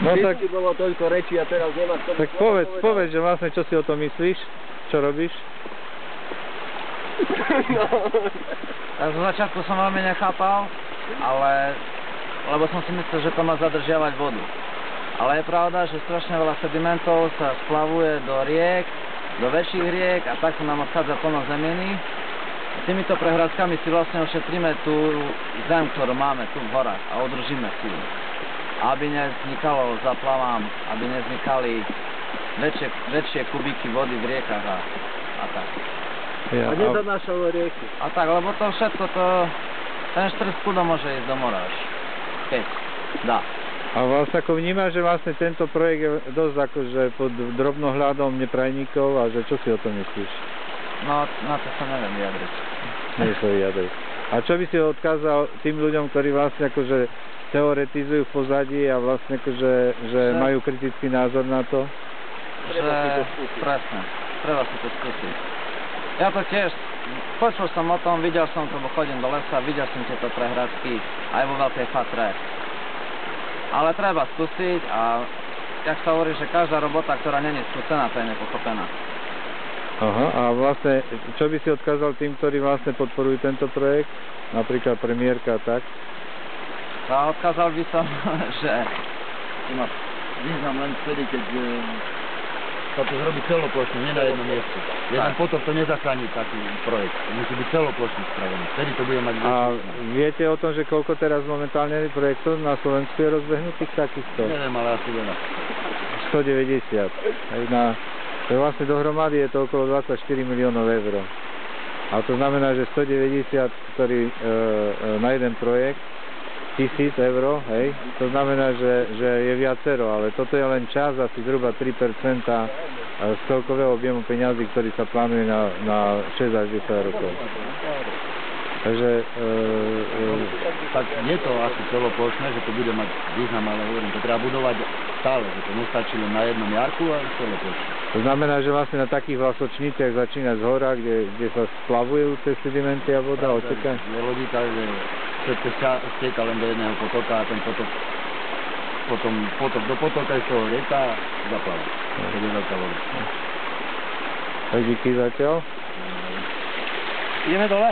No tak, bolo toľko rečí a teraz nemá to. tak povedz, že vlastne čo si o tom myslíš? Čo robíš? No. Tak zo začiatku som veľmi nechápal, lebo som si myslel, že to má zadržiavať vodu. Ale je pravda, že strašne veľa sedimentov sa splavuje do riek, do väčších riek a tak sa nám odchádza plno zeminy. Týmito prehrádzkami si vlastne ošetríme tú zem, ktorú máme tu v horách a udržíme si ju. Aby nevznikalo zaplavám, aby nevznikali väčšie kubíky vody v riekach a tak. Ja, A nezanášalo rieky. A tak, lebo to všetko ten štrk kľudom môže ísť do mora až. Keď dá. a vlastne ako vnímaš, že vlastne tento projekt je dosť akože pod drobnohľadom neprajníkov a že čo si o tom myslíš? No, na to sa neviem vyjadriť. Nie sa vyjadriť. A čo by si odkázal tým ľuďom, ktorí vlastne akože teoretizujú v pozadí a vlastne akože že majú kritický názor na to? Presne, treba si to skúsiť. Ja to tiež, počul som o tom, videl som to, bo chodím do lesa, videl som tieto prehrádzky aj vo Veľkej Fatre. Ale treba skúsiť a jak sa hovorí, že každá robota, ktorá není skúsená, to je nepochopená. Aha, a vlastne, čo by si odkázal tým, ktorí vlastne podporujú tento projekt? Napríklad premiérka a tak? A odkázal by som, že Má význam len vtedy, keď sa to zrobí celoplošne, nie na jednom mieste. Jeden potok to nezachráni taký projekt. Musí byť celoplošne spravený. Vtedy to bude mať A viete o tom, že koľko teraz momentálne projektov na Slovensku je rozbehnutých takýchto? Neviem, ale asi veľa. 190. To je vlastne dohromady je to okolo 24 miliónov eur. A to znamená, že 190, ktorý na jeden projekt, 1000 eur, hej, to znamená, že je viacero, ale toto je len čas, asi zhruba 3% z celkového objemu peňazí, ktorý sa plánuje na 6 až 10 rokov. Takže tak je to asi celoplošné, že to bude mať význam, ale hovorím, to treba budovať stále, že to nestačí len na jednom jarku, ale celoplošné. to znamená, že vlastne na takých vlasočniciach začína z hora, kde sa splavujú tie sedimenty a voda odteká. Je logika, že všetko stieka len do jedného potoka a ten potok potom potok do potoka je z toho rieka zaplava. To je veľká voda. Tak díky zatiaľ. ideme dole.